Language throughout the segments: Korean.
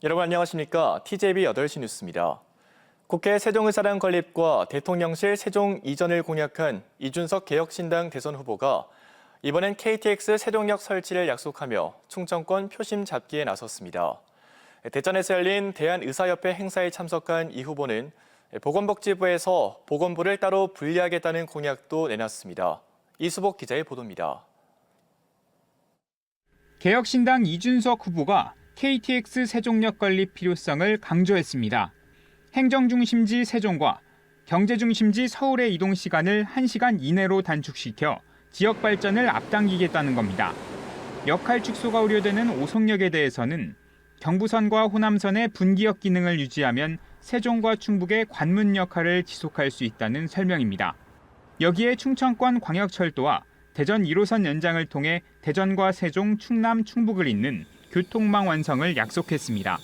여러분 안녕하십니까? TJB 8시 뉴스입니다. 국회 세종의사당 건립과 대통령실 세종 이전을 공약한 이준석 개혁신당 대선 후보가 이번엔 KTX 세종역 설치를 약속하며 충청권 표심 잡기에 나섰습니다. 대전에서 열린 대한의사협회 행사에 참석한 이 후보는 보건복지부에서 보건부를 따로 분리하겠다는 공약도 내놨습니다. 이수복 기자의 보도입니다. 개혁신당 이준석 후보가 KTX 세종역 건립 필요성을 강조했습니다. 행정중심지 세종과 경제중심지 서울의 이동 시간을 1시간 이내로 단축시켜 지역 발전을 앞당기겠다는 겁니다. 역할 축소가 우려되는 오송역에 대해서는 경부선과 호남선의 분기역 기능을 유지하면 세종과 충북의 관문 역할을 지속할 수 있다는 설명입니다. 여기에 충청권 광역철도와 대전 1호선 연장을 통해 대전과 세종, 충남, 충북을 잇는 교통망 완성을 약속했습니다.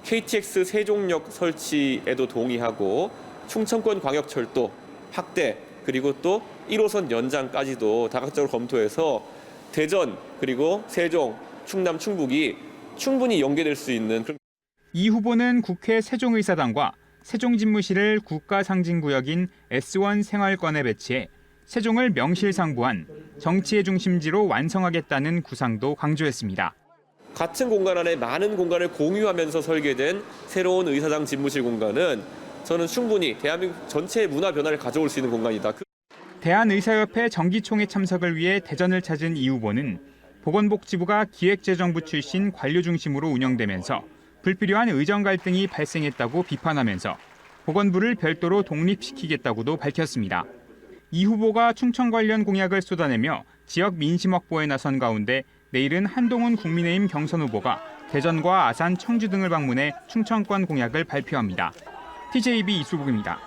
KTX 세종역 설치에도 동의하고 충청권 광역철도 확대 그리고 또 1호선 연장까지도 다각적으로 검토해서 대전 그리고 세종, 충남, 충북이 충분히 연계될 수 있는 그런. 이 후보는 국회 세종의사당과 세종집무실을 국가상징구역인 S1 생활권에 배치해 세종을 명실상부한 정치의 중심지로 완성하겠다는 구상도 강조했습니다. 같은 공간 안에 많은 공간을 공유하면서 설계된 새로운 의사당 집무실 공간은 저는 충분히 대한민국 전체의 문화 변화를 가져올 수 있는 공간이다. 대한의사협회 정기총회 참석을 위해 대전을 찾은 이 후보는 보건복지부가 기획재정부 출신 관료 중심으로 운영되면서 불필요한 의정 갈등이 발생했다고 비판하면서 보건부를 별도로 독립시키겠다고도 밝혔습니다. 이 후보가 충청 관련 공약을 쏟아내며 지역 민심 확보에 나선 가운데 내일은 한동훈 국민의힘 경선 후보가 대전과 아산, 청주 등을 방문해 충청권 공약을 발표합니다. TJB 이수복입니다.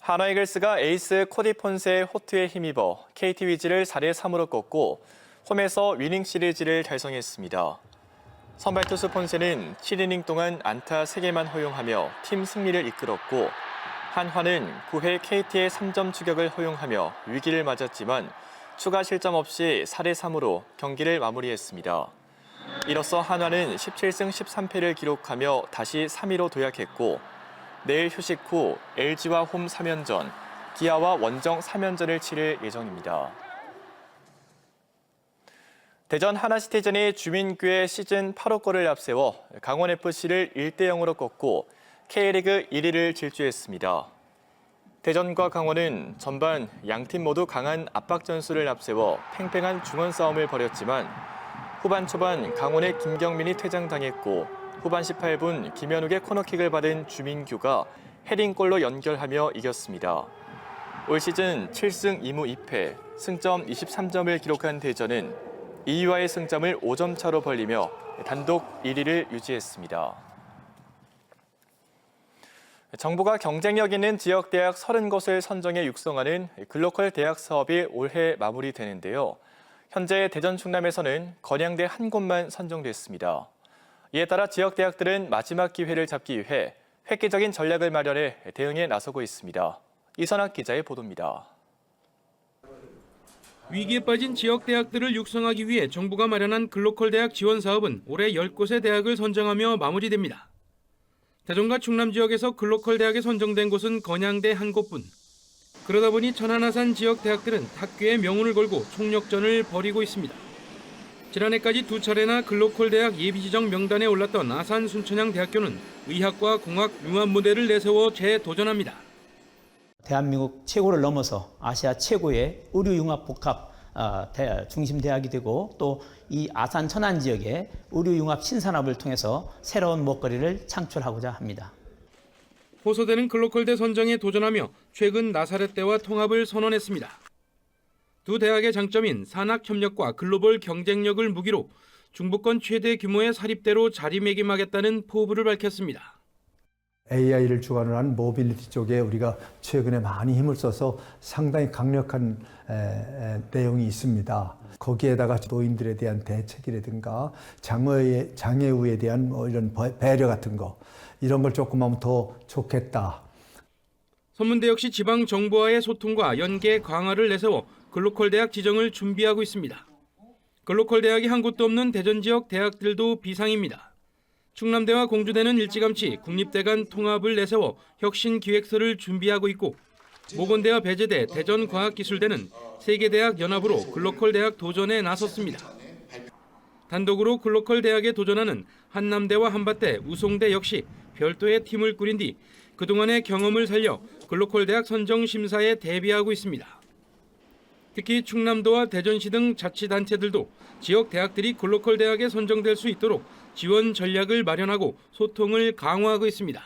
하나이글스가 에이스 코디 폰세의 호투에 힘입어 KT 위즈를 4대3으로 꺾고 홈에서 위닝 시리즈를 달성했습니다. 선발 투수 폰세는 7이닝 동안 안타 3개만 허용하며 팀 승리를 이끌었고 한화는 9회 KT의 3점 추격을 허용하며 위기를 맞았지만 추가 실점 없이 4대3으로 경기를 마무리했습니다. 이로써 한화는 17승 13패를 기록하며 다시 3위로 도약했고 내일 휴식 후 LG와 홈 3연전, 기아와 원정 3연전을 치를 예정입니다. 대전 하나시티즌이 주민규의 시즌 8호골을 앞세워 강원FC를 1대0으로 꺾고 K리그 1위를 질주했습니다. 대전과 강원은 전반 양팀 모두 강한 압박 전술을 앞세워 팽팽한 중원 싸움을 벌였지만 후반 초반 강원의 김경민이 퇴장당했고 후반 18분 김현욱의 코너킥을 받은 주민규가 헤딩골로 연결하며 이겼습니다. 올 시즌 7승 2무 2패, 승점 23점을 기록한 대전은 2위와의 승점을 5점 차로 벌리며 단독 1위를 유지했습니다. 정부가 경쟁력 있는 지역대학 30곳을 선정해 육성하는 글로컬 대학 사업이 올해 마무리되는데요. 현재 대전 충남에서는 건양대 한 곳만 선정됐습니다. 이에 따라 지역대학들은 마지막 기회를 잡기 위해 획기적인 전략을 마련해 대응에 나서고 있습니다. 이선학 기자의 보도입니다. 위기에 빠진 지역대학들을 육성하기 위해 정부가 마련한 글로컬 대학 지원 사업은 올해 10곳의 대학을 선정하며 마무리됩니다. 대전과 충남 지역에서 글로컬 대학에 선정된 곳은 건양대 한 곳뿐. 그러다 보니 천안아산 지역 대학들은 탁교의 명운을 걸고 총력전을 벌이고 있습니다. 지난해까지 2차례나 글로컬 대학 예비지정 명단에 올랐던 아산 순천향대학교는 의학과 공학 융합 모델을 내세워 재도전합니다. 대한민국 최고를 넘어서 아시아 최고의 의료융합복합 중심 대학이 되고 또 이 아산 천안 지역의 의료융합 신산업을 통해서 새로운 먹거리를 창출하고자 합니다. 호소되는 글로컬대 선정에 도전하며 최근 나사렛대와 통합을 선언했습니다. 두 대학의 장점인 산학 협력과 글로벌 경쟁력을 무기로 중부권 최대 규모의 사립대로 자리매김하겠다는 포부를 밝혔습니다. AI를 주관을 한 모빌리티 쪽에 우리가 최근에 많이 힘을 써서 상당히 강력한 내용이 있습니다. 거기에다가 노인들에 대한 대책이라든가 장애우에 대한 이런 배려 같은 거 이런 걸 조금 하면 더 좋겠다. 선문대 역시 지방 정부와의 소통과 연계 강화를 내세워 글로컬 대학 지정을 준비하고 있습니다. 글로컬 대학이 한 곳도 없는 대전 지역 대학들도 비상입니다. 충남대와 공주대는 일찌감치 국립대 간 통합을 내세워 혁신기획서를 준비하고 있고 모건대와 배재대, 대전과학기술대는 세계대학 연합으로 글로컬 대학 도전에 나섰습니다. 단독으로 글로컬 대학에 도전하는 한남대와 한밭대, 우송대 역시 별도의 팀을 꾸린 뒤 그동안의 경험을 살려 글로컬 대학 선정 심사에 대비하고 있습니다. 특히 충남도와 대전시 등 자치단체들도 지역 대학들이 글로컬 대학에 선정될 수 있도록 지원 전략을 마련하고 소통을 강화하고 있습니다.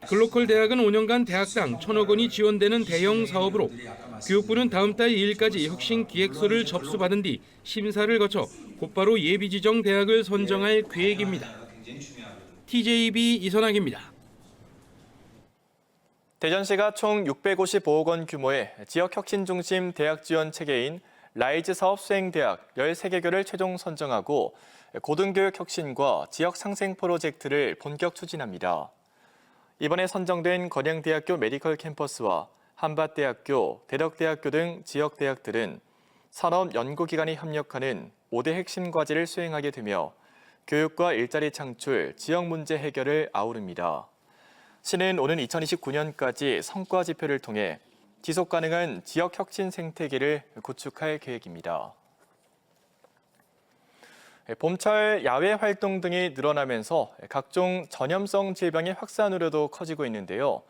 글로컬 대학은 5년간 대학당 1,000억 원이 지원되는 대형 사업으로 교육부는 다음 달 2일까지 혁신 기획서를 접수받은 뒤 심사를 거쳐 곧바로 예비 지정 대학을 선정할 계획입니다. TJB 이선학입니다. 대전시가 총 655억 원 규모의 지역 혁신 중심 대학 지원 체계인 라이즈 사업 수행 대학 13개교를 최종 선정하고 고등교육 혁신과 지역 상생 프로젝트를 본격 추진합니다. 이번에 선정된 건양대학교 메디컬 캠퍼스와 한밭대학교, 대덕대학교 등 지역 대학들은 산업연구기관이 협력하는 5대 핵심 과제를 수행하게 되며 교육과 일자리 창출, 지역 문제 해결을 아우릅니다. 시는 오는 2029년까지 성과 지표를 통해 지속 가능한 지역 혁신 생태계를 구축할 계획입니다. 봄철 야외 활동 등이 늘어나면서 각종 전염성 질병의 확산 우려도 커지고 있는데요.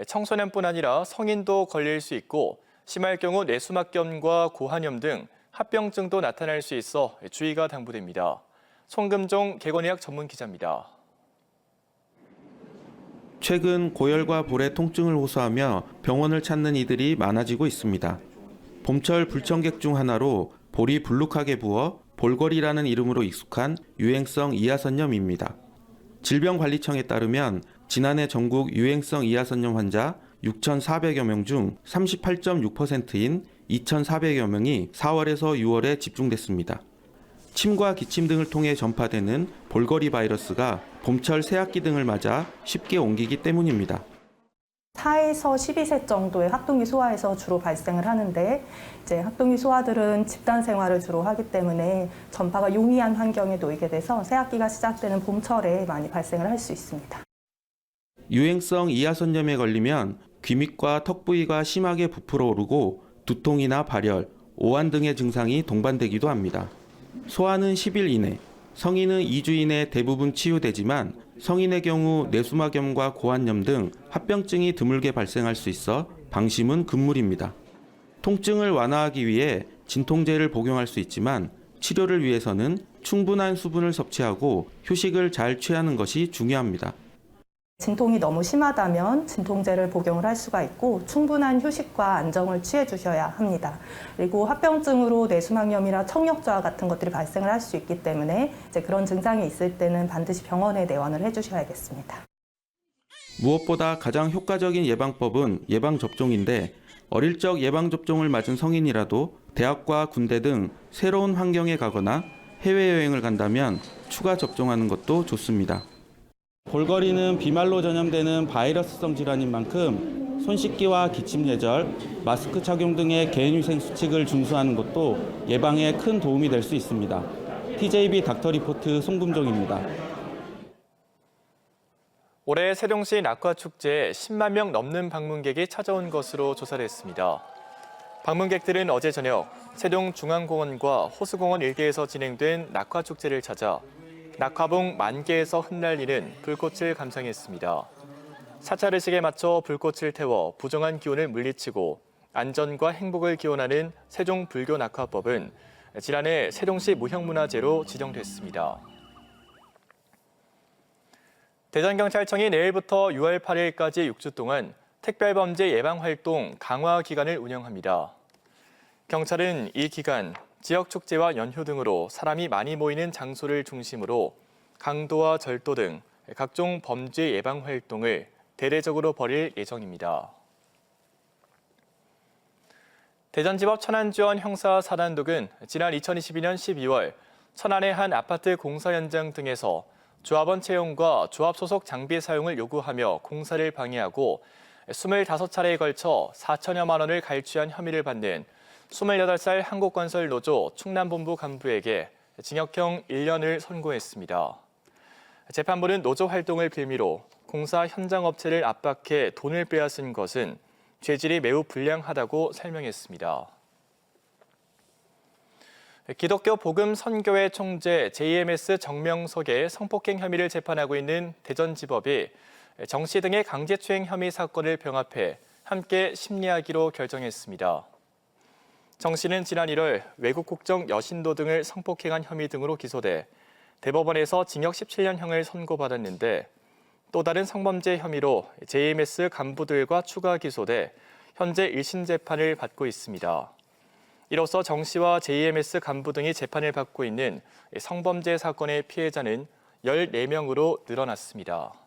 청소년뿐 아니라 성인도 걸릴 수 있고 심할 경우 뇌수막염과 고환염 등 합병증도 나타날 수 있어 주의가 당부됩니다. 송금종 개건의학 전문 기자입니다. 최근 고열과 볼의 통증을 호소하며 병원을 찾는 이들이 많아지고 있습니다. 봄철 불청객 중 하나로 볼이 불룩하게 부어 볼거리라는 이름으로 익숙한 유행성 이하선염입니다. 질병관리청에 따르면 지난해 전국 유행성 이하선염 환자 6,400여 명 중 38.6%인 2,400여 명이 4월에서 6월에 집중됐습니다. 침과 기침 등을 통해 전파되는 볼거리 바이러스가 봄철 새학기 등을 맞아 쉽게 옮기기 때문입니다. 4에서 12세 정도의 학동기 소아에서 주로 발생을 하는데 이제 학동기 소아들은 집단 생활을 주로 하기 때문에 전파가 용이한 환경에 놓이게 돼서 새학기가 시작되는 봄철에 많이 발생을 할 수 있습니다. 유행성 이하선염에 걸리면 귀밑과 턱 부위가 심하게 부풀어 오르고 두통이나 발열, 오한 등의 증상이 동반되기도 합니다. 소아는 10일 이내, 성인은 2주 이내 대부분 치유되지만 성인의 경우 뇌수막염과 고환염 등 합병증이 드물게 발생할 수 있어 방심은 금물입니다. 통증을 완화하기 위해 진통제를 복용할 수 있지만 치료를 위해서는 충분한 수분을 섭취하고 휴식을 잘 취하는 것이 중요합니다. 진통이 너무 심하다면 진통제를 복용을 할 수가 있고 충분한 휴식과 안정을 취해 주셔야 합니다. 그리고 합병증으로 뇌수막염이나 청력저하 같은 것들이 발생을 할 수 있기 때문에 이제 그런 증상이 있을 때는 반드시 병원에 내원을 해 주셔야겠습니다. 무엇보다 가장 효과적인 예방법은 예방접종인데 어릴 적 예방접종을 맞은 성인이라도 대학과 군대 등 새로운 환경에 가거나 해외여행을 간다면 추가 접종하는 것도 좋습니다. 볼거리는 비말로 전염되는 바이러스성 질환인 만큼 손 씻기와 기침 예절, 마스크 착용 등의 개인위생 수칙을 준수하는 것도 예방에 큰 도움이 될 수 있습니다. TJB 닥터리포트 송금종입니다. 올해 세종시 낙화축제에 10만 명 넘는 방문객이 찾아온 것으로 조사됐습니다. 방문객들은 어제 저녁 세종중앙공원과 호수공원 일대에서 진행된 낙화축제를 찾아 낙화봉 만개에서 흩날리는 불꽃을 감상했습니다. 사찰의식에 맞춰 불꽃을 태워 부정한 기운을 물리치고 안전과 행복을 기원하는 세종불교 낙화법은 지난해 세종시 무형문화재로 지정됐습니다. 대전경찰청이 내일부터 6월 8일까지 6주 동안 특별범죄 예방활동 강화 기간을 운영합니다. 경찰은 이 기간 지역 축제와 연휴 등으로 사람이 많이 모이는 장소를 중심으로 강도와 절도 등 각종 범죄 예방 활동을 대대적으로 벌일 예정입니다. 대전지법 천안지원 형사사단독은 지난 2022년 12월 천안의 한 아파트 공사 현장 등에서 조합원 채용과 조합 소속 장비 사용을 요구하며 공사를 방해하고 25차례에 걸쳐 4천여만 원을 갈취한 혐의를 받는 28살 한국건설 노조 충남본부 간부에게 징역형 1년을 선고했습니다. 재판부는 노조 활동을 빌미로 공사 현장 업체를 압박해 돈을 빼앗은 것은 죄질이 매우 불량하다고 설명했습니다. 기독교 복음선교회 총재 JMS 정명석의 성폭행 혐의를 재판하고 있는 대전지법이 정 씨 등의 강제추행 혐의 사건을 병합해 함께 심리하기로 결정했습니다. 정 씨는 지난 1월 외국 국적 여신도 등을 성폭행한 혐의 등으로 기소돼 대법원에서 징역 17년형을 선고받았는데 또 다른 성범죄 혐의로 JMS 간부들과 추가 기소돼 현재 1심 재판을 받고 있습니다. 이로써 정 씨와 JMS 간부 등이 재판을 받고 있는 성범죄 사건의 피해자는 14명으로 늘어났습니다.